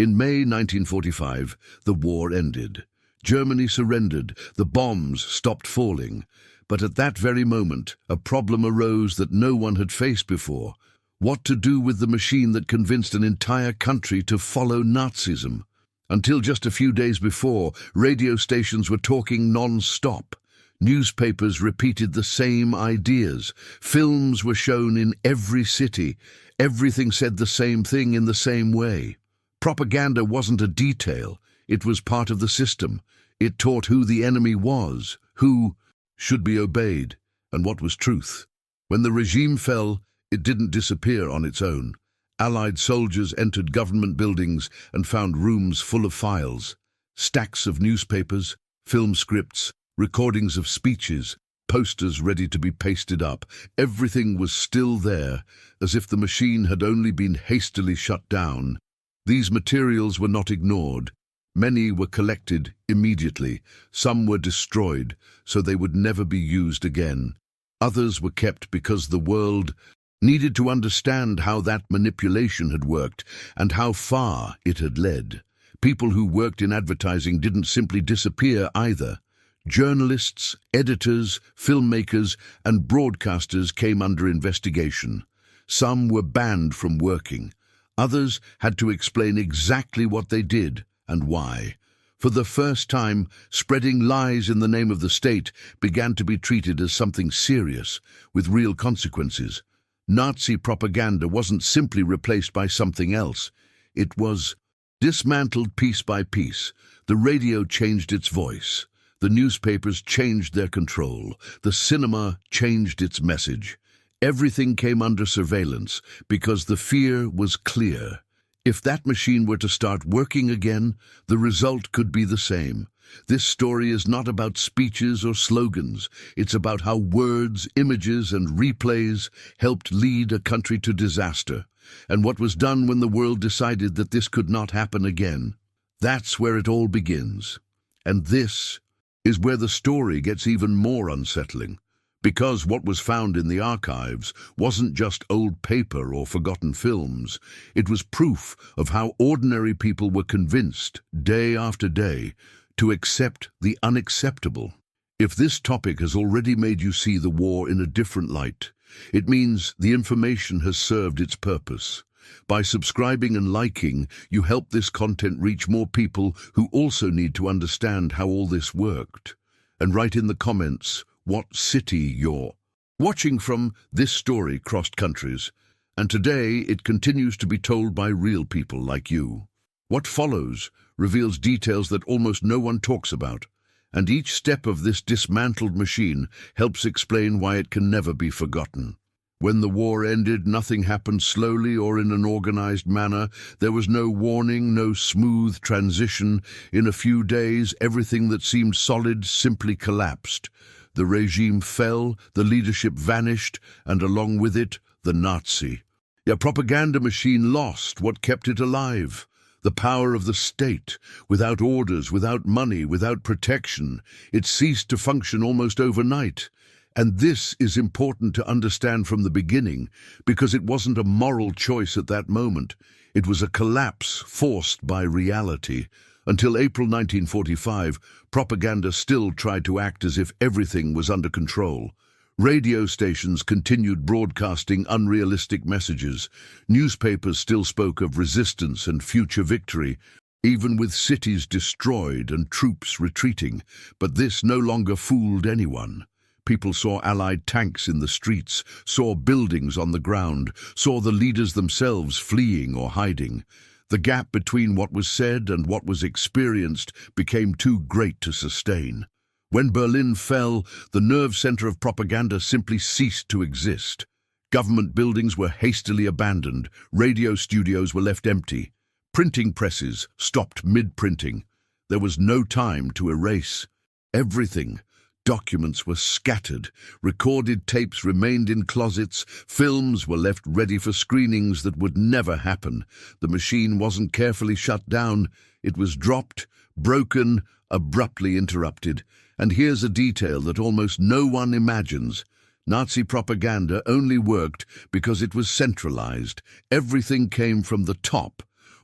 In May 1945, the war ended. Germany surrendered, the bombs stopped falling. But at that very moment, a problem arose that no one had faced before. What to do with the machine that convinced an entire country to follow Nazism? Until just a few days before, radio stations were talking non-stop. Newspapers repeated the same ideas. Films were shown in every city. Everything said the same thing in the same way. Propaganda wasn't a detail. It was part of the system. It taught who the enemy was, who should be obeyed, and what was truth. When the regime fell, it didn't disappear on its own. Allied soldiers entered government buildings and found rooms full of files, stacks of newspapers, film scripts, recordings of speeches, posters ready to be pasted up. Everything was still there, as if the machine had only been hastily shut down. These materials were not ignored. Many were collected immediately. Some were destroyed, so they would never be used again. Others were kept because the world needed to understand how that manipulation had worked and how far it had led. People who worked in advertising didn't simply disappear either. Journalists, editors, filmmakers, and broadcasters came under investigation. Some were banned from working. Others had to explain exactly what they did and why. For the first time, spreading lies in the name of the state began to be treated as something serious, with real consequences. Nazi propaganda wasn't simply replaced by something else. It was dismantled piece by piece. The radio changed its voice. The newspapers changed their control. The cinema changed its message. Everything came under surveillance because the fear was clear. If that machine were to start working again, the result could be the same. This story is not about speeches or slogans. It's about how words, images, and replays helped lead a country to disaster, and what was done when the world decided that this could not happen again. That's where it all begins. And this is where the story gets even more unsettling. Because what was found in the archives wasn't just old paper or forgotten films. It was proof of how ordinary people were convinced, day after day, to accept the unacceptable. If this topic has already made you see the war in a different light, it means the information has served its purpose. By subscribing and liking, you help this content reach more people who also need to understand how all this worked. And write in the comments what city you're watching from. This story crossed countries, and today it continues to be told by real people like you. What follows reveals details that almost no one talks about, and each step of this dismantled machine helps explain why it can never be forgotten. When the war ended, nothing happened slowly or in an organized manner. There was no warning, no smooth transition. In a few days, everything that seemed solid simply collapsed. The regime fell, the leadership vanished, and along with it, the Nazi. A propaganda machine lost what kept it alive. The power of the state. Without orders, without money, without protection, it ceased to function almost overnight. And this is important to understand from the beginning, because it wasn't a moral choice at that moment. It was a collapse forced by reality. Until April 1945, propaganda still tried to act as if everything was under control. Radio stations continued broadcasting unrealistic messages. Newspapers still spoke of resistance and future victory, even with cities destroyed and troops retreating. But this no longer fooled anyone. People saw Allied tanks in the streets, saw buildings on the ground, saw the leaders themselves fleeing or hiding. The gap between what was said and what was experienced became too great to sustain. When Berlin fell, the nerve center of propaganda simply ceased to exist. Government buildings were hastily abandoned, radio studios were left empty, printing presses stopped mid-printing. There was no time to erase. Everything. Documents were scattered, recorded tapes remained in closets, films were left ready for screenings that would never happen. The machine wasn't carefully shut down, it was dropped, broken, abruptly interrupted. And here's a detail that almost no one imagines. Nazi propaganda only worked because it was centralized. Everything came from the top.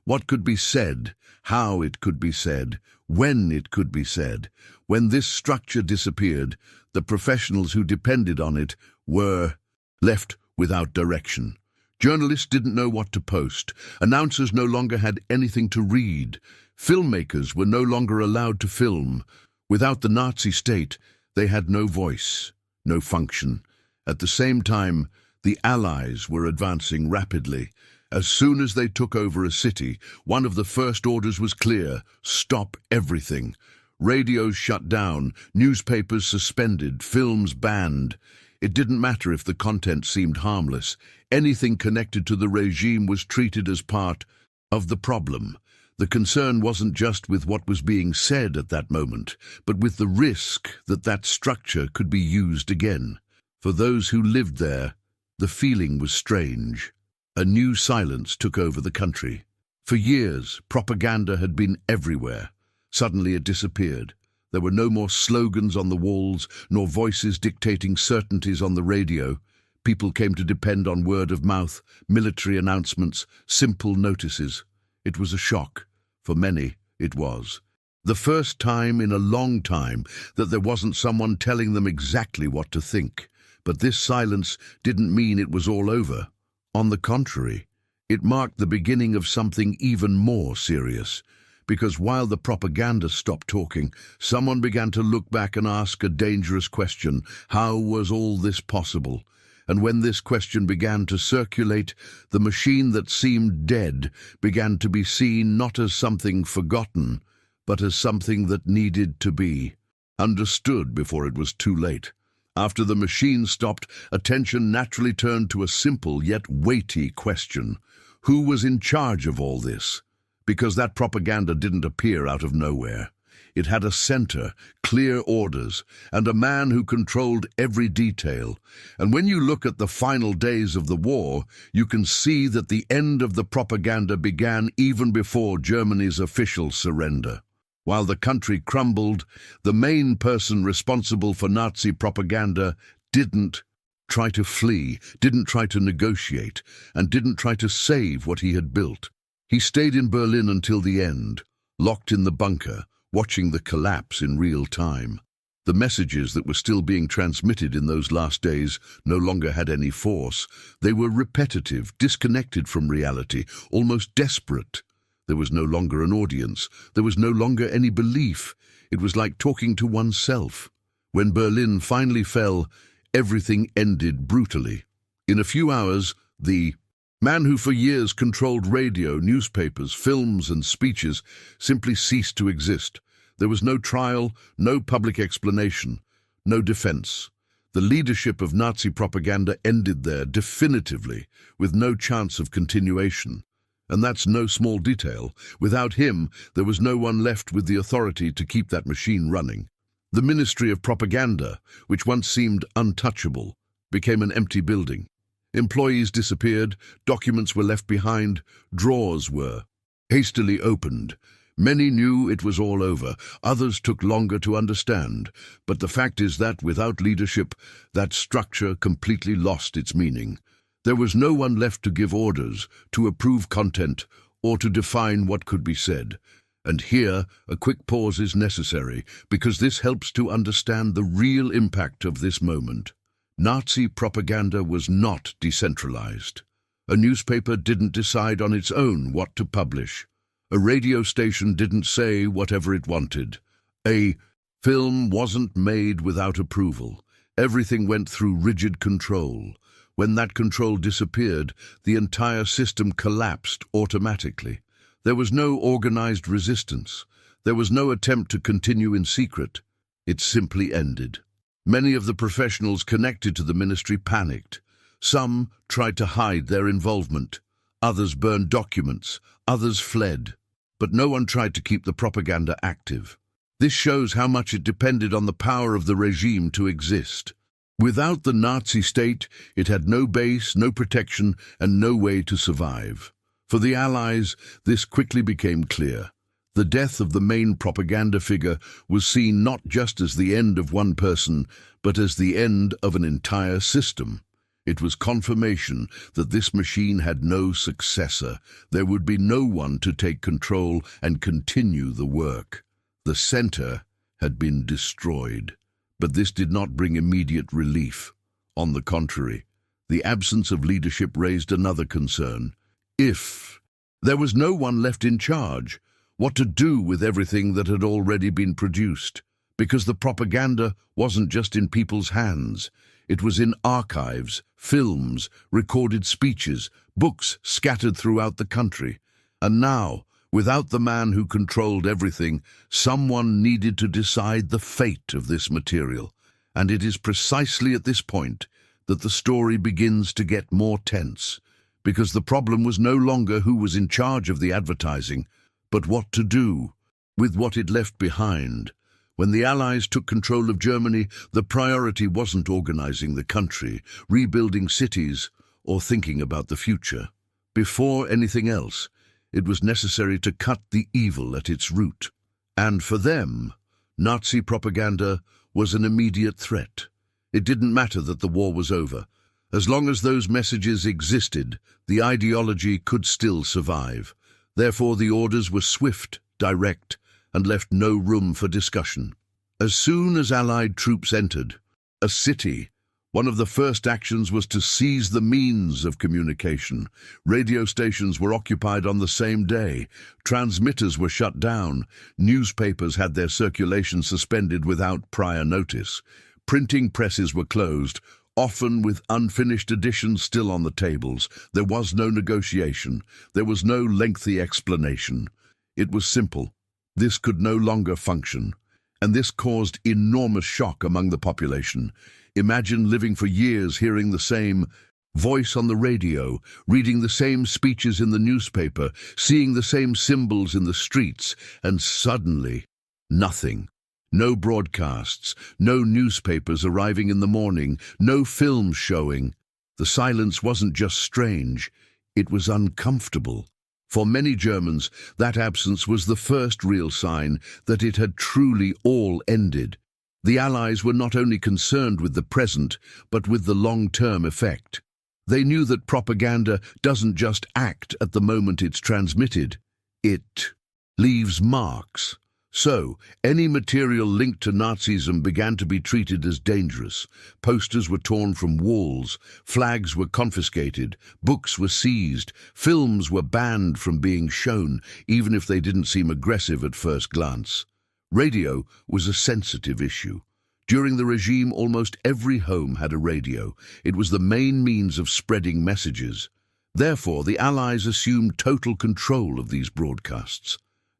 What could be said, how it could be said, when it could be said. When this structure disappeared, the professionals who depended on it were left without direction. Journalists didn't know what to post. Announcers no longer had anything to read. Filmmakers were no longer allowed to film. Without the Nazi state, they had no voice, no function. At the same time, the Allies were advancing rapidly. As soon as they took over a city, one of the first orders was clear: stop everything. Radios shut down, newspapers suspended, films banned. It didn't matter if the content seemed harmless. Anything connected to the regime was treated as part of the problem. The concern wasn't just with what was being said at that moment, but with the risk that that structure could be used again. For those who lived there, the feeling was strange. A new silence took over the country. For years, propaganda had been everywhere. Suddenly it disappeared. There were no more slogans on the walls, nor voices dictating certainties on the radio. People came to depend on word of mouth, military announcements, simple notices. It was a shock. For many, it was. The first time in a long time that there wasn't someone telling them exactly what to think. But this silence didn't mean it was all over. On the contrary, it marked the beginning of something even more serious. Because while the propaganda stopped talking, someone began to look back and ask a dangerous question: how was all this possible? And when this question began to circulate, the machine that seemed dead began to be seen not as something forgotten, but as something that needed to be understood before it was too late. After the machine stopped, attention naturally turned to a simple yet weighty question: who was in charge of all this? Because that propaganda didn't appear out of nowhere. It had a center, clear orders, and a man who controlled every detail. And when you look at the final days of the war, you can see that the end of the propaganda began even before Germany's official surrender. While the country crumbled, the main person responsible for Nazi propaganda didn't try to flee, didn't try to negotiate, and didn't try to save what he had built. He stayed in Berlin until the end, locked in the bunker, watching the collapse in real time. The messages that were still being transmitted in those last days no longer had any force. They were repetitive, disconnected from reality, almost desperate. There was no longer an audience. There was no longer any belief. It was like talking to oneself. When Berlin finally fell, everything ended brutally. In a few hours, the man who for years controlled radio, newspapers, films and speeches simply ceased to exist. There was no trial, no public explanation, no defense. The leadership of Nazi propaganda ended there definitively, with no chance of continuation. And that's no small detail. Without him, there was no one left with the authority to keep that machine running. The Ministry of Propaganda, which once seemed untouchable, became an empty building. Employees disappeared, documents were left behind, drawers were hastily opened. Many knew it was all over, others took longer to understand, but the fact is that without leadership, that structure completely lost its meaning. There was no one left to give orders, to approve content, or to define what could be said. And here, a quick pause is necessary, because this helps to understand the real impact of this moment. Nazi propaganda was not decentralized. A newspaper didn't decide on its own what to publish. A radio station didn't say whatever it wanted. A film wasn't made without approval. Everything went through rigid control. When that control disappeared, the entire system collapsed automatically. There was no organized resistance. There was no attempt to continue in secret. It simply ended. Many of the professionals connected to the ministry panicked. Some tried to hide their involvement. Others burned documents. Others fled. But no one tried to keep the propaganda active. This shows how much it depended on the power of the regime to exist. Without the Nazi state, it had no base, no protection, and no way to survive. For the Allies, this quickly became clear. The death of the main propaganda figure was seen not just as the end of one person, but as the end of an entire system. It was confirmation that this machine had no successor. There would be no one to take control and continue the work. The center had been destroyed. But this did not bring immediate relief. On the contrary, the absence of leadership raised another concern. If there was no one left in charge, what to do with everything that had already been produced? Because the propaganda wasn't just in people's hands. It was in archives, films, recorded speeches, books scattered throughout the country. And now, without the man who controlled everything, someone needed to decide the fate of this material. And it is precisely at this point that the story begins to get more tense, because the problem was no longer who was in charge of the advertising, but what to do with what it left behind. When the Allies took control of Germany, the priority wasn't organizing the country, rebuilding cities, or thinking about the future. Before anything else, it was necessary to cut the evil at its root. And for them, Nazi propaganda was an immediate threat. It didn't matter that the war was over. As long as those messages existed, the ideology could still survive. Therefore, the orders were swift, direct, and left no room for discussion. As soon as Allied troops entered a city, one of the first actions was to seize the means of communication. Radio stations were occupied on the same day. Transmitters were shut down. Newspapers had their circulation suspended without prior notice. Printing presses were closed, often with unfinished editions still on the tables. There was no negotiation. There was no lengthy explanation. It was simple. This could no longer function, and this caused enormous shock among the population. Imagine living for years hearing the same voice on the radio, reading the same speeches in the newspaper, seeing the same symbols in the streets, and suddenly, nothing. No broadcasts, no newspapers arriving in the morning, no films showing. The silence wasn't just strange, it was uncomfortable. For many Germans, that absence was the first real sign that it had truly all ended. The Allies were not only concerned with the present, but with the long-term effect. They knew that propaganda doesn't just act at the moment it's transmitted. It leaves marks. So, any material linked to Nazism began to be treated as dangerous. Posters were torn from walls, flags were confiscated, books were seized, films were banned from being shown, even if they didn't seem aggressive at first glance. Radio was a sensitive issue. During the regime, almost every home had a radio. It was the main means of spreading messages. Therefore, the Allies assumed total control of these broadcasts.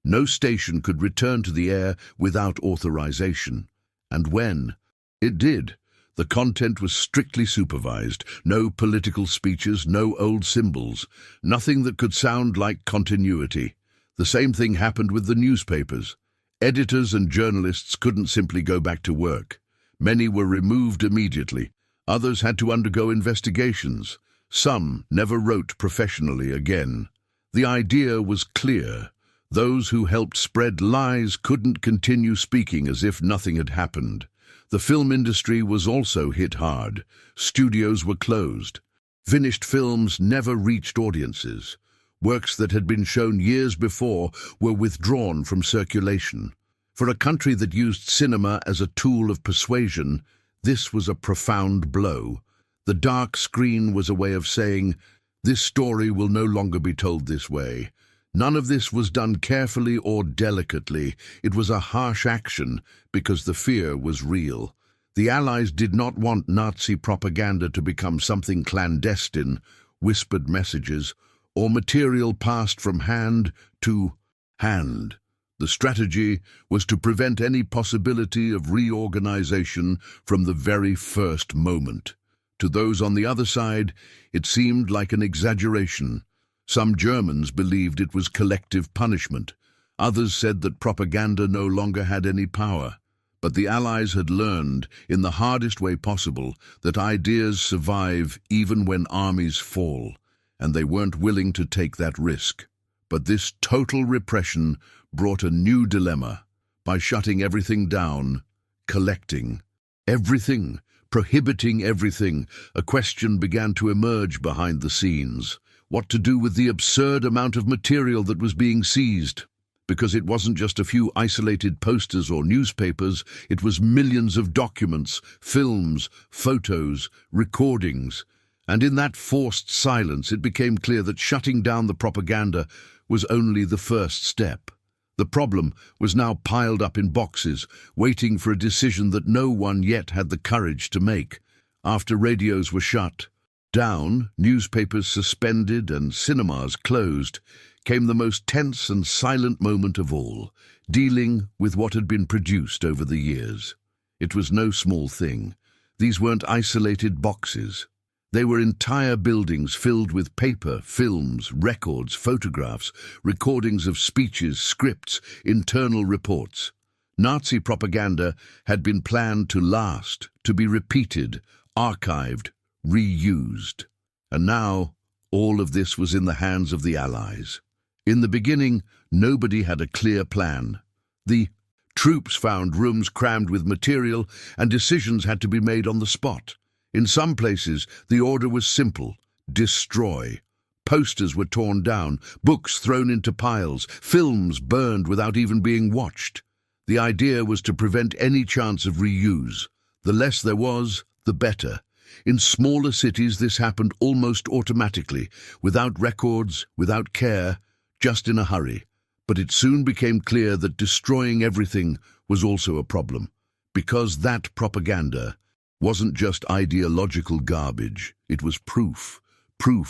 No station could return to the air without authorization. And when it did, the content was strictly supervised. No political speeches, no old symbols, nothing that could sound like continuity. The same thing happened with the newspapers. Editors and journalists couldn't simply go back to work. Many were removed immediately. Others had to undergo investigations. Some never wrote professionally again. The idea was clear. Those who helped spread lies couldn't continue speaking as if nothing had happened. The film industry was also hit hard. Studios were closed. Finished films never reached audiences. Works that had been shown years before were withdrawn from circulation. For a country that used cinema as a tool of persuasion, this was a profound blow. The dark screen was a way of saying, this story will no longer be told this way. None of this was done carefully or delicately. It was a harsh action because the fear was real. The Allies did not want Nazi propaganda to become something clandestine, whispered messages, or material passed from hand to hand. The strategy was to prevent any possibility of reorganization from the very first moment. To those on the other side, it seemed like an exaggeration. Some Germans believed it was collective punishment. Others said that propaganda no longer had any power. But the Allies had learned, in the hardest way possible, that ideas survive even when armies fall, and they weren't willing to take that risk. But this total repression brought a new dilemma. By shutting everything down, collecting everything, prohibiting everything, a question began to emerge behind the scenes. What to do with the absurd amount of material that was being seized? Because it wasn't just a few isolated posters or newspapers, it was millions of documents, films, photos, recordings. And in that forced silence, it became clear that shutting down the propaganda was only the first step. The problem was now piled up in boxes, waiting for a decision that no one yet had the courage to make. After radios were shut down, newspapers suspended, and cinemas closed, came the most tense and silent moment of all, dealing with what had been produced over the years. It was no small thing. These weren't isolated boxes. They were entire buildings filled with paper, films, records, photographs, recordings of speeches, scripts, internal reports. Nazi propaganda had been planned to last, to be repeated, archived, reused. And now, all of this was in the hands of the Allies. In the beginning, nobody had a clear plan. The troops found rooms crammed with material, and decisions had to be made on the spot. In some places, the order was simple: destroy. Posters were torn down, books thrown into piles, films burned without even being watched. The idea was to prevent any chance of reuse. The less there was, the better. In smaller cities, this happened almost automatically, without records, without care, just in a hurry. But it soon became clear that destroying everything was also a problem, because that propaganda wasn't just ideological garbage. It was proof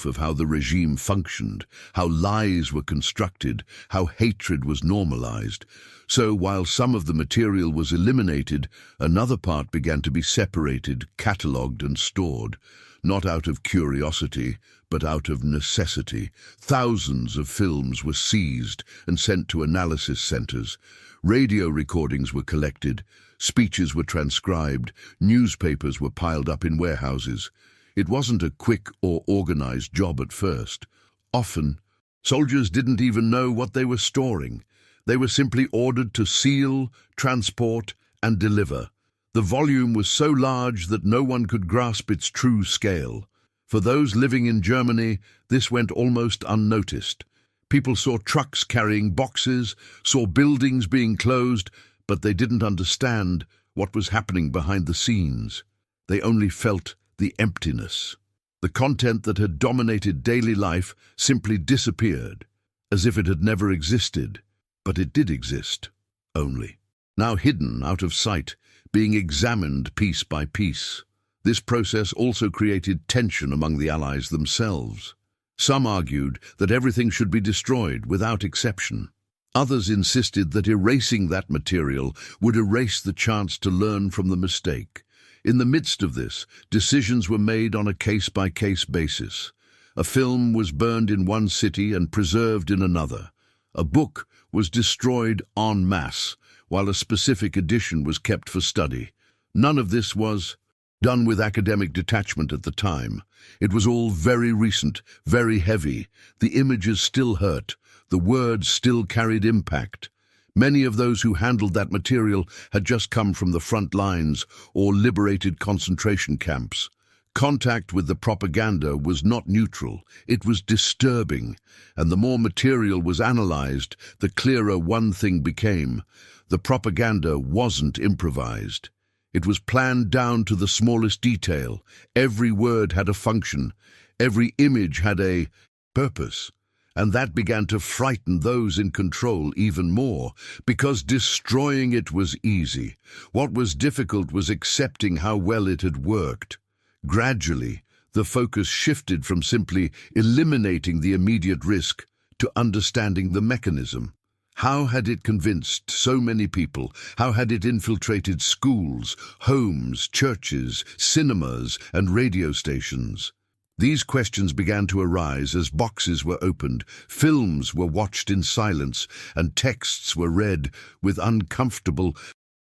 of how the regime functioned, how lies were constructed, how hatred was normalized. So while some of the material was eliminated, another part began to be separated, catalogued and stored, not out of curiosity, but out of necessity. Thousands of films were seized and sent to analysis centers. Radio recordings were collected, speeches were transcribed, newspapers were piled up in warehouses. It wasn't a quick or organized job at first. Often, soldiers didn't even know what they were storing. They were simply ordered to seal, transport, and deliver. The volume was so large that no one could grasp its true scale. For those living in Germany, this went almost unnoticed. People saw trucks carrying boxes, saw buildings being closed, but they didn't understand what was happening behind the scenes. They only felt the emptiness. The content that had dominated daily life simply disappeared, as if it had never existed. But it did exist, only. Now hidden, out of sight, being examined piece by piece. This process also created tension among the Allies themselves. Some argued that everything should be destroyed without exception. Others insisted that erasing that material would erase the chance to learn from the mistake. In the midst of this, decisions were made on a case-by-case basis. A film was burned in one city and preserved in another. A book was destroyed en masse, while a specific edition was kept for study. None of this was done with academic detachment at the time. It was all very recent, very heavy. The images still hurt. The words still carried impact. Many of those who handled that material had just come from the front lines or liberated concentration camps. Contact with the propaganda was not neutral, it was disturbing, and the more material was analyzed, the clearer one thing became: the propaganda wasn't improvised. It was planned down to the smallest detail. Every word had a function, every image had a purpose. And that began to frighten those in control even more, because destroying it was easy. What was difficult was accepting how well it had worked. Gradually, the focus shifted from simply eliminating the immediate risk to understanding the mechanism. How had it convinced so many people? How had it infiltrated schools, homes, churches, cinemas, and radio stations? These questions began to arise as boxes were opened, films were watched in silence, and texts were read with uncomfortable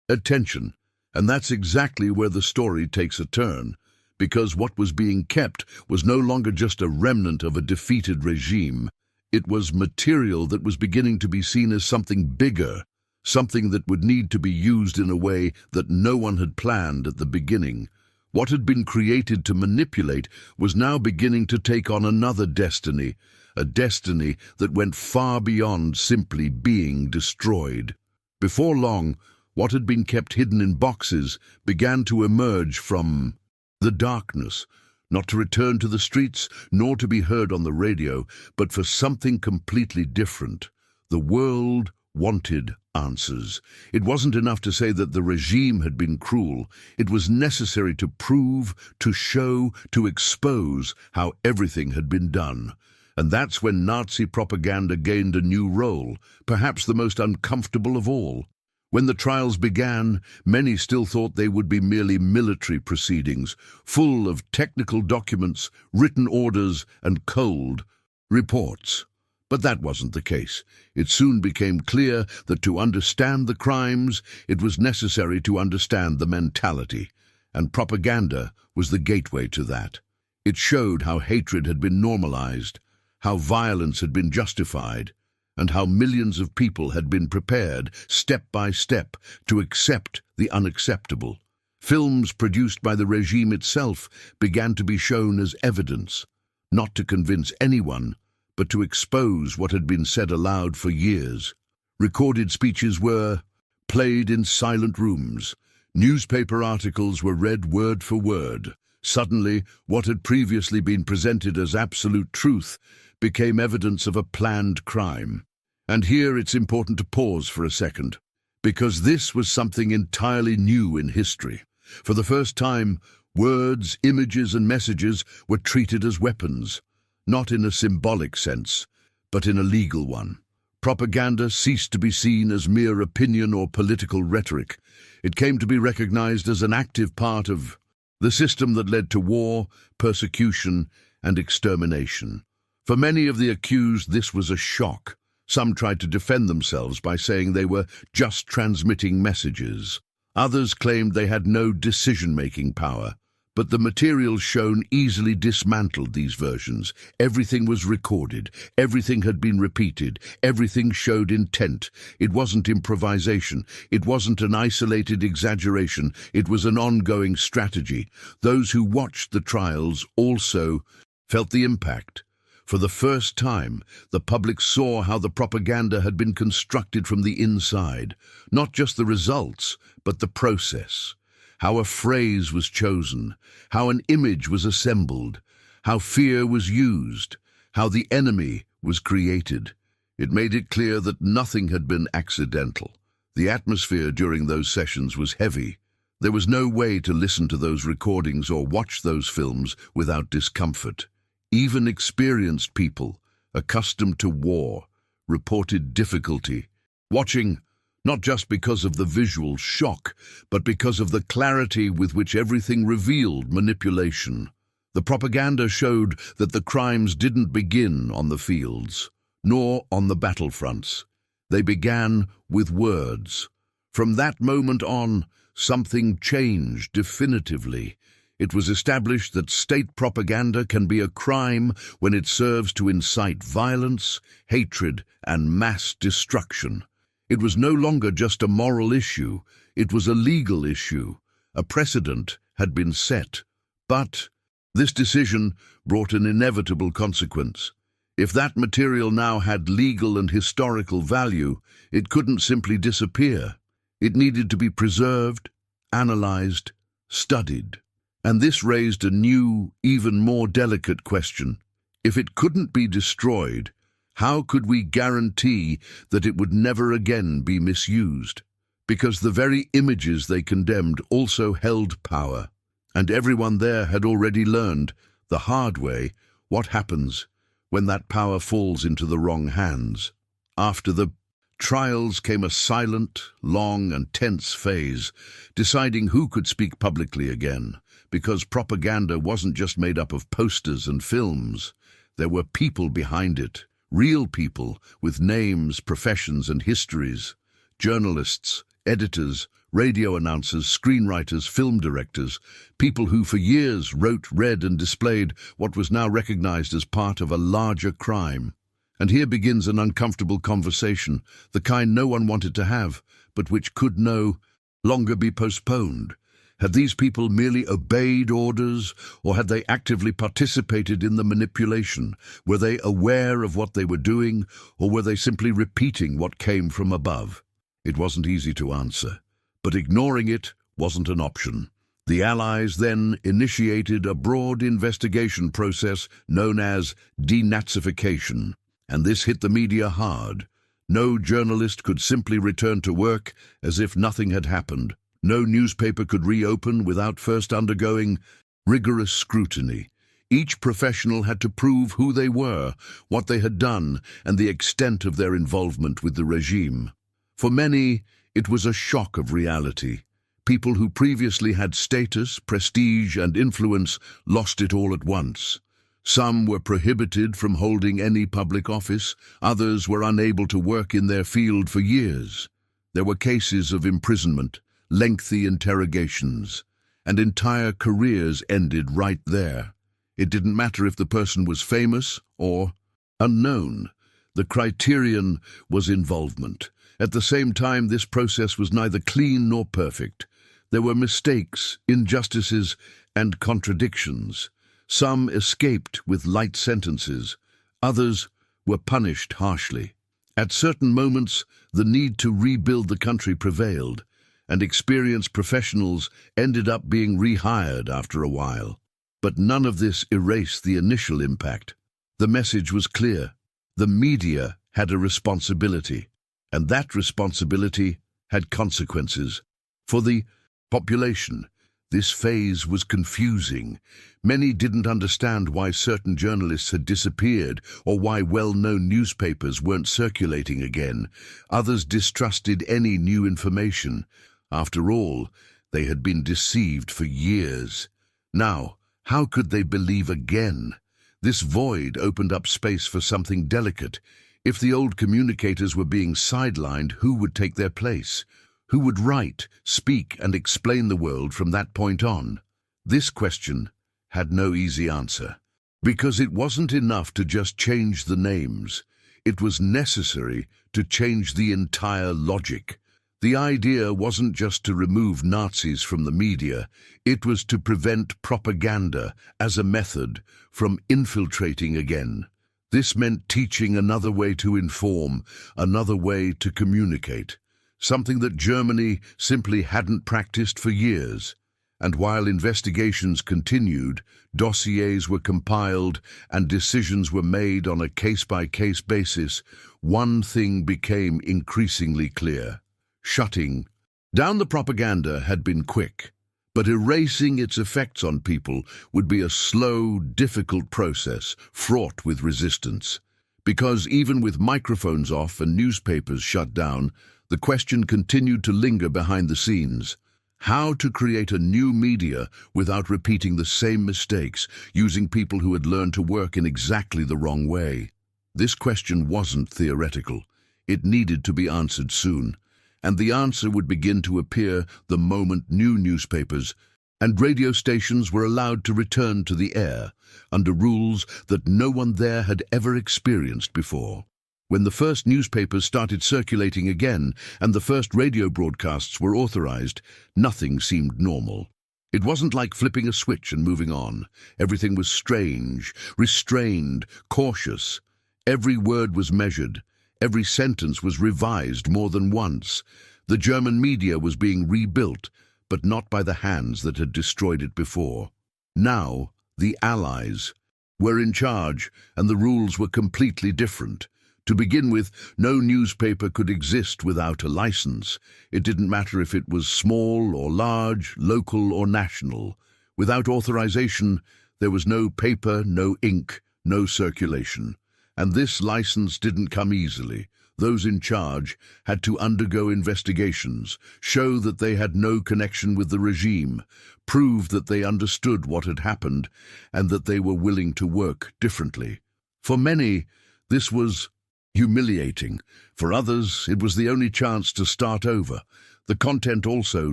attention. And that's exactly where the story takes a turn, because what was being kept was no longer just a remnant of a defeated regime. It was material that was beginning to be seen as something bigger, something that would need to be used in a way that no one had planned at the beginning. What had been created to manipulate was now beginning to take on another destiny, a destiny that went far beyond simply being destroyed. Before long, what had been kept hidden in boxes began to emerge from the darkness, not to return to the streets, nor to be heard on the radio, but for something completely different. The world wanted answers. It wasn't enough to say that the regime had been cruel. It was necessary to prove, to show, to expose how everything had been done. And that's when Nazi propaganda gained a new role, perhaps the most uncomfortable of all. When the trials began, many still thought they would be merely military proceedings, full of technical documents, written orders, and cold reports. But that wasn't the case. It soon became clear that to understand the crimes, it was necessary to understand the mentality, and propaganda was the gateway to that. It showed how hatred had been normalized, how violence had been justified, and how millions of people had been prepared, step by step, to accept the unacceptable. Films produced by the regime itself began to be shown as evidence, not to convince anyone, but to expose what had been said aloud for years. Recorded speeches were played in silent rooms. Newspaper articles were read word for word. Suddenly, what had previously been presented as absolute truth became evidence of a planned crime. And here it's important to pause for a second, because this was something entirely new in history. For the first time, words, images, and messages were treated as weapons, not in a symbolic sense, but in a legal one. Propaganda ceased to be seen as mere opinion or political rhetoric. It came to be recognized as an active part of the system that led to war, persecution, and extermination. For many of the accused, this was a shock. Some tried to defend themselves by saying they were just transmitting messages. Others claimed they had no decision-making power. But the materials shown easily dismantled these versions. Everything was recorded, everything had been repeated, everything showed intent. It wasn't improvisation, it wasn't an isolated exaggeration, it was an ongoing strategy. Those who watched the trials also felt the impact. For the first time, the public saw how the propaganda had been constructed from the inside, not just the results, but the process. How a phrase was chosen, how an image was assembled, how fear was used, how the enemy was created. It made it clear that nothing had been accidental. The atmosphere during those sessions was heavy. There was no way to listen to those recordings or watch those films without discomfort. Even experienced people, accustomed to war, reported difficulty watching, not just because of the visual shock, but because of the clarity with which everything revealed manipulation. The propaganda showed that the crimes didn't begin on the fields, nor on the battlefronts. They began with words. From that moment on, something changed definitively. It was established that state propaganda can be a crime when it serves to incite violence, hatred, and mass destruction. It was no longer just a moral issue, it was a legal issue. A precedent had been set. But this decision brought an inevitable consequence. If that material now had legal and historical value, it couldn't simply disappear. It needed to be preserved, analyzed, studied. And this raised a new, even more delicate question. If it couldn't be destroyed, how could we guarantee that it would never again be misused? Because the very images they condemned also held power, and everyone there had already learned, the hard way, what happens when that power falls into the wrong hands. After the trials came a silent, long, and tense phase, deciding who could speak publicly again, because propaganda wasn't just made up of posters and films. There were people behind it. Real people with names, professions, and histories. Journalists, editors, radio announcers, screenwriters, film directors, people who for years wrote, read, and displayed what was now recognized as part of a larger crime. And here begins an uncomfortable conversation, the kind no one wanted to have, but which could no longer be postponed. Had these people merely obeyed orders, or had they actively participated in the manipulation? Were they aware of what they were doing, or were they simply repeating what came from above? It wasn't easy to answer, but ignoring it wasn't an option. The Allies then initiated a broad investigation process known as denazification, and this hit the media hard. No journalist could simply return to work as if nothing had happened. No newspaper could reopen without first undergoing rigorous scrutiny. Each professional had to prove who they were, what they had done, and the extent of their involvement with the regime. For many, it was a shock of reality. People who previously had status, prestige, and influence lost it all at once. Some were prohibited from holding any public office. Others were unable to work in their field for years. There were cases of imprisonment, lengthy interrogations, and entire careers ended right there. It didn't matter if the person was famous or unknown. The criterion was involvement. At the same time, this process was neither clean nor perfect. There were mistakes, injustices, and contradictions. Some escaped with light sentences. Others were punished harshly. At certain moments, the need to rebuild the country prevailed, and experienced professionals ended up being rehired after a while. But none of this erased the initial impact. The message was clear. The media had a responsibility, and that responsibility had consequences. For the population, this phase was confusing. Many didn't understand why certain journalists had disappeared or why well-known newspapers weren't circulating again. Others distrusted any new information. After all, they had been deceived for years. Now, how could they believe again? This void opened up space for something delicate. If the old communicators were being sidelined, who would take their place? Who would write, speak, and explain the world from that point on? This question had no easy answer, because it wasn't enough to just change the names. It was necessary to change the entire logic. The idea wasn't just to remove Nazis from the media, it was to prevent propaganda as a method from infiltrating again. This meant teaching another way to inform, another way to communicate, something that Germany simply hadn't practiced for years. And while investigations continued, dossiers were compiled and decisions were made on a case-by-case basis, one thing became increasingly clear. Shutting down the propaganda had been quick, but erasing its effects on people would be a slow, difficult process, fraught with resistance. Because even with microphones off and newspapers shut down, the question continued to linger behind the scenes. How to create a new media without repeating the same mistakes, using people who had learned to work in exactly the wrong way? This question wasn't theoretical. It needed to be answered soon. And the answer would begin to appear the moment new newspapers and radio stations were allowed to return to the air, under rules that no one there had ever experienced before. When the first newspapers started circulating again and the first radio broadcasts were authorized, nothing seemed normal. It wasn't like flipping a switch and moving on. Everything was strange, restrained, cautious. Every word was measured. Every sentence was revised more than once. The German media was being rebuilt, but not by the hands that had destroyed it before. Now, the Allies were in charge, and the rules were completely different. To begin with, no newspaper could exist without a license. It didn't matter if it was small or large, local or national. Without authorization, there was no paper, no ink, no circulation. And this license didn't come easily. Those in charge had to undergo investigations, show that they had no connection with the regime, prove that they understood what had happened, and that they were willing to work differently. For many, this was humiliating. For others, it was the only chance to start over. The content also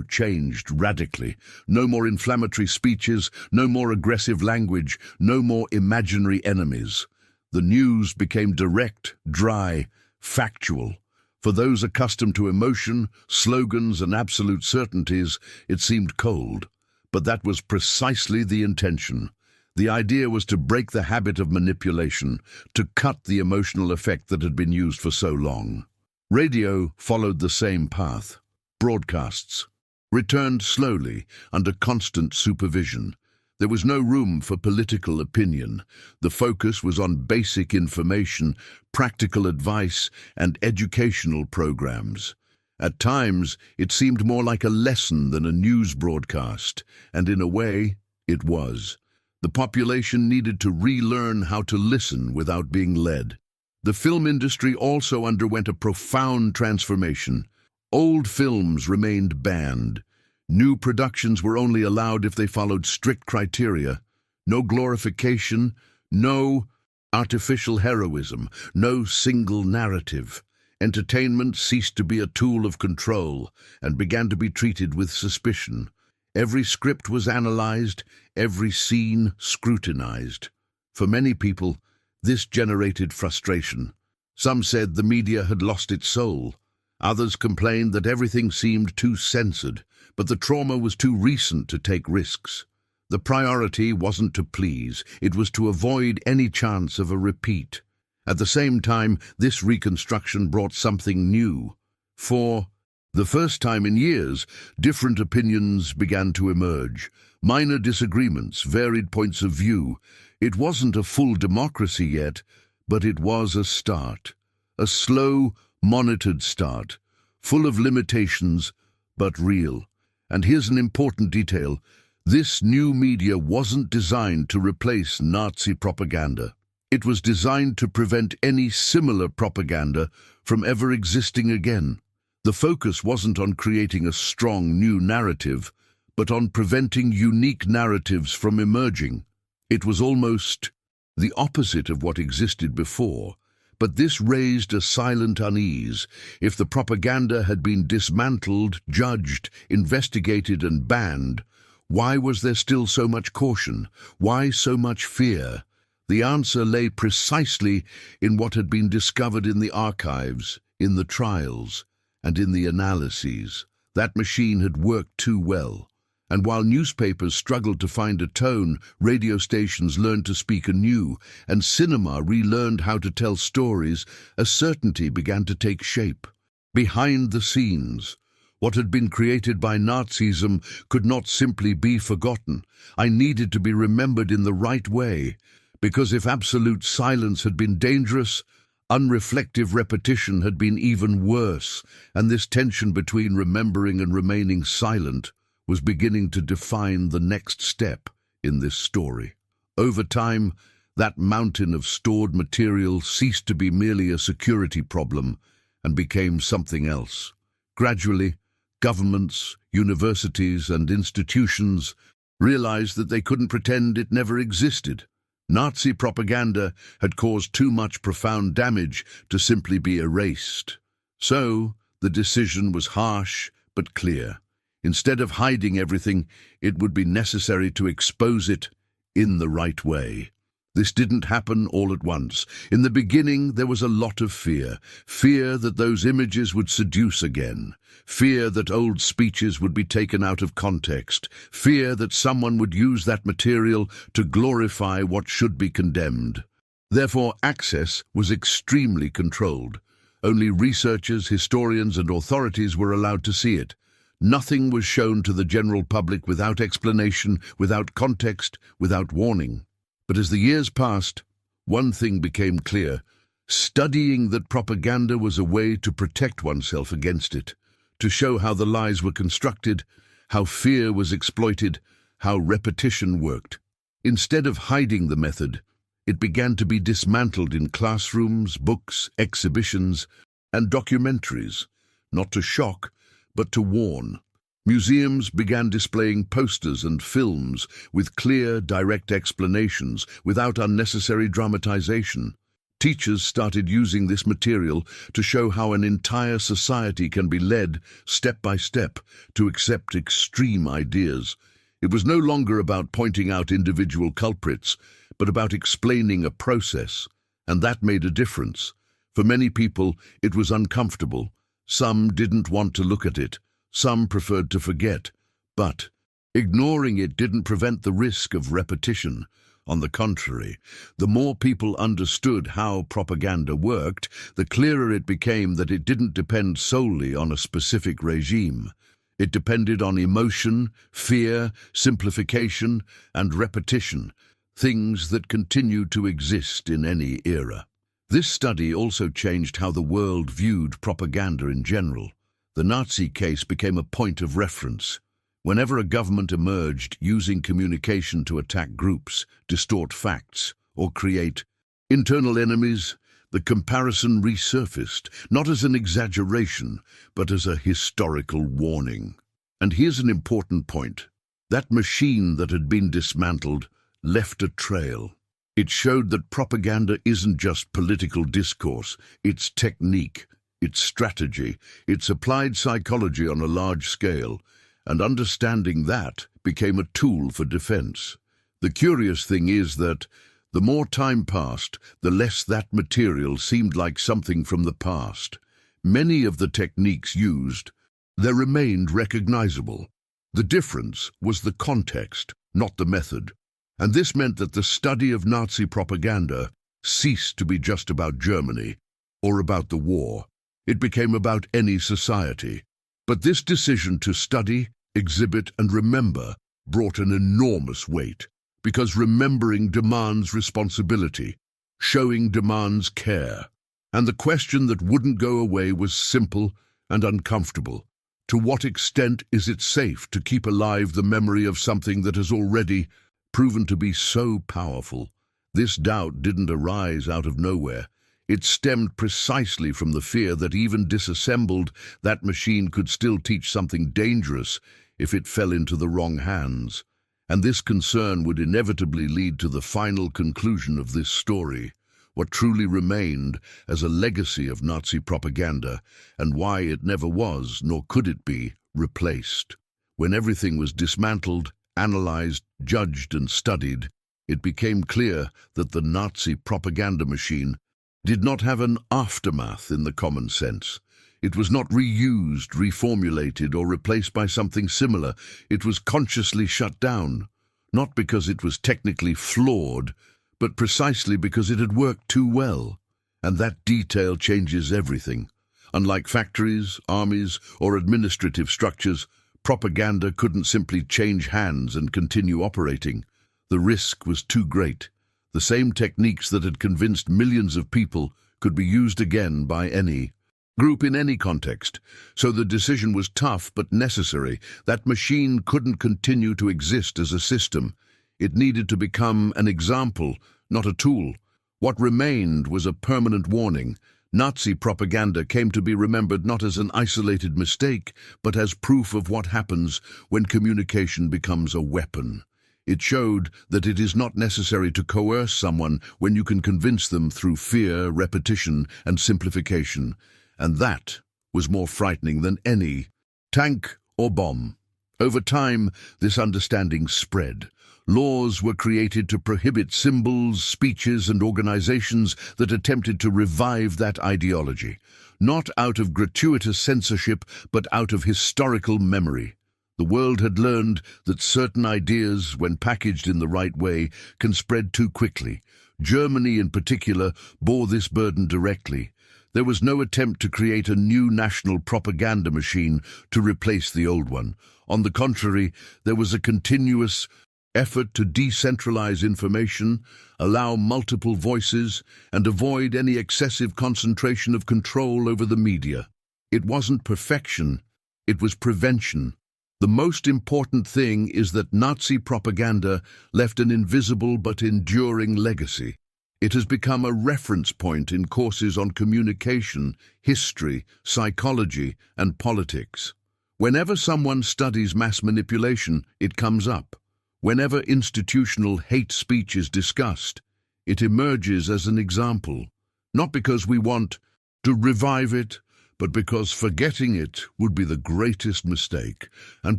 changed radically. No more inflammatory speeches, no more aggressive language, no more imaginary enemies. The news became direct, dry, factual. For those accustomed to emotion, slogans, and absolute certainties, it seemed cold. But that was precisely the intention. The idea was to break the habit of manipulation, to cut the emotional effect that had been used for so long. Radio followed the same path. Broadcasts returned slowly, under constant supervision. There was no room for political opinion. The focus was on basic information, practical advice, and educational programs. At times, it seemed more like a lesson than a news broadcast, and in a way, it was. The population needed to relearn how to listen without being led. The film industry also underwent a profound transformation. Old films remained banned. New productions were only allowed if they followed strict criteria. No glorification, no artificial heroism, no single narrative. Entertainment ceased to be a tool of control and began to be treated with suspicion. Every script was analyzed, every scene scrutinized. For many people, this generated frustration. Some said the media had lost its soul. Others complained that everything seemed too censored, but the trauma was too recent to take risks. The priority wasn't to please, it was to avoid any chance of a repeat. At the same time, this reconstruction brought something new. For the first time in years, different opinions began to emerge. Minor disagreements, varied points of view. It wasn't a full democracy yet, but it was a start. A slow, monitored start, full of limitations, but real. And here's an important detail. This new media wasn't designed to replace Nazi propaganda. It was designed to prevent any similar propaganda from ever existing again. The focus wasn't on creating a strong new narrative, but on preventing unique narratives from emerging. It was almost the opposite of what existed before, but this raised a silent unease. If the propaganda had been dismantled, judged, investigated and banned, why was there still so much caution? Why so much fear? The answer lay precisely in what had been discovered in the archives, in the trials, and in the analyses. That machine had worked too well. And while newspapers struggled to find a tone, radio stations learned to speak anew, and cinema relearned how to tell stories, a certainty began to take shape. Behind the scenes, what had been created by Nazism could not simply be forgotten. I needed to be remembered in the right way, because if absolute silence had been dangerous, unreflective repetition had been even worse, and this tension between remembering and remaining silent was beginning to define the next step in this story. Over time, that mountain of stored material ceased to be merely a security problem and became something else. Gradually, governments, universities, and institutions realized that they couldn't pretend it never existed. Nazi propaganda had caused too much profound damage to simply be erased. So, the decision was harsh but clear. Instead of hiding everything, it would be necessary to expose it in the right way. This didn't happen all at once. In the beginning, there was a lot of fear. Fear that those images would seduce again. Fear that old speeches would be taken out of context. Fear that someone would use that material to glorify what should be condemned. Therefore, access was extremely controlled. Only researchers, historians, and authorities were allowed to see it. Nothing was shown to the general public without explanation, without context, without warning. But as the years passed, one thing became clear. Studying that propaganda was a way to protect oneself against it, to show how the lies were constructed, how fear was exploited, how repetition worked. Instead of hiding the method, it began to be dismantled in classrooms, books, exhibitions, and documentaries, not to shock, but to warn. Museums began displaying posters and films with clear, direct explanations, without unnecessary dramatization. Teachers started using this material to show how an entire society can be led, step by step, to accept extreme ideas. It was no longer about pointing out individual culprits, but about explaining a process, and that made a difference. For many people, it was uncomfortable. Some didn't want to look at it. Some preferred to forget. But Ignoring it didn't prevent the risk of repetition. On the contrary, the more people understood how propaganda worked, the clearer it became that it didn't depend solely on a specific regime. It depended on emotion, fear, simplification, and repetition, things that continue to exist in any era. This study also changed how the world viewed propaganda in general. The Nazi case became a point of reference. Whenever a government emerged using communication to attack groups, distort facts, or create internal enemies, the comparison resurfaced, not as an exaggeration, but as a historical warning. And here's an important point. That machine that had been dismantled left a trail. It showed that propaganda isn't just political discourse, it's technique, it's strategy, it's applied psychology on a large scale, and understanding that became a tool for defense. The curious thing is that the more time passed, the less that material seemed like something from the past. Many of the techniques used, they remained recognizable. The difference was the context, not the method. And this meant that the study of Nazi propaganda ceased to be just about Germany or about the war. It became about any society. But this decision to study, exhibit, and remember brought an enormous weight, because remembering demands responsibility, showing demands care. And the question that wouldn't go away was simple and uncomfortable. To what extent is it safe to keep alive the memory of something that has already proven to be so powerful? This doubt didn't arise out of nowhere. It stemmed precisely from the fear that even disassembled, that machine could still teach something dangerous if it fell into the wrong hands. And this concern would inevitably lead to the final conclusion of this story, what truly remained as a legacy of Nazi propaganda, and why it never was, nor could it be, replaced. When everything was dismantled, analyzed, judged, and studied, it became clear that the Nazi propaganda machine did not have an aftermath in the common sense. It was not reused, reformulated, or replaced by something similar. It was consciously shut down, not because it was technically flawed, but precisely because it had worked too well. And that detail changes everything. Unlike factories, armies, or administrative structures, propaganda couldn't simply change hands and continue operating. The risk was too great. The same techniques that had convinced millions of people could be used again by any group in any context. So the decision was tough but necessary. That machine couldn't continue to exist as a system. It needed to become an example, not a tool. What remained was a permanent warning. Nazi propaganda came to be remembered not as an isolated mistake, but as proof of what happens when communication becomes a weapon. It showed that it is not necessary to coerce someone when you can convince them through fear, repetition, and simplification. And that was more frightening than any tank or bomb. Over time, this understanding spread. Laws were created to prohibit symbols, speeches, and organizations that attempted to revive that ideology, not out of gratuitous censorship, but out of historical memory. The world had learned that certain ideas, when packaged in the right way, can spread too quickly. Germany, in particular, bore this burden directly. There was no attempt to create a new national propaganda machine to replace the old one. On the contrary, there was a continuous effort to decentralize information, allow multiple voices, and avoid any excessive concentration of control over the media. It wasn't perfection, it was prevention. The most important thing is that Nazi propaganda left an invisible but enduring legacy. It has become a reference point in courses on communication, history, psychology, and politics. Whenever someone studies mass manipulation, it comes up. Whenever institutional hate speech is discussed, it emerges as an example, not because we want to revive it, but because forgetting it would be the greatest mistake. And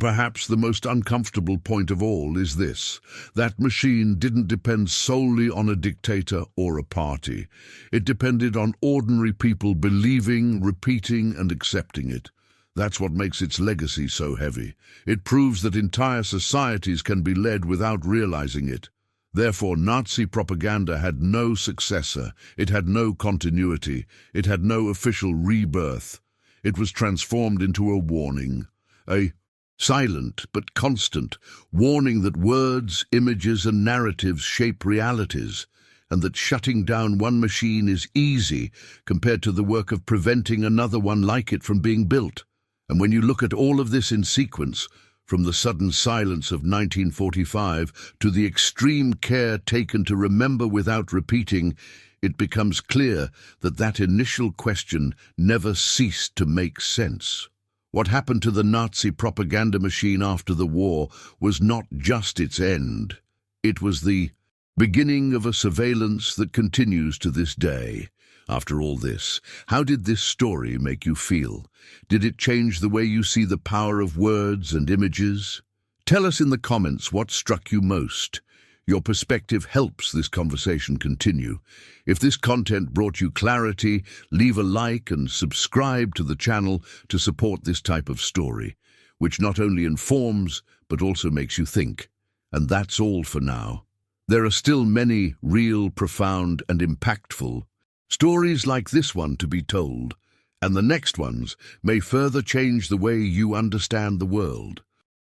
perhaps the most uncomfortable point of all is this: that machine didn't depend solely on a dictator or a party. It depended on ordinary people believing, repeating, and accepting it. That's what makes its legacy so heavy. It proves that entire societies can be led without realizing it. Therefore, Nazi propaganda had no successor, it had no continuity, it had no official rebirth. It was transformed into a warning, a silent but constant warning that words, images, and narratives shape realities, and that shutting down one machine is easy compared to the work of preventing another one like it from being built. And when you look at all of this in sequence, from the sudden silence of 1945 to the extreme care taken to remember without repeating, it becomes clear that that initial question never ceased to make sense. What happened to the Nazi propaganda machine after the war was not just its end. It was the beginning of a surveillance that continues to this day. After all this, how did this story make you feel? Did it change the way you see the power of words and images? Tell us in the comments what struck you most. Your perspective helps this conversation continue. If this content brought you clarity, leave a like and subscribe to the channel to support this type of story, which not only informs, but also makes you think. And that's all for now. There are still many real, profound, and impactful stories like this one to be told, and the next ones may further change the way you understand the world.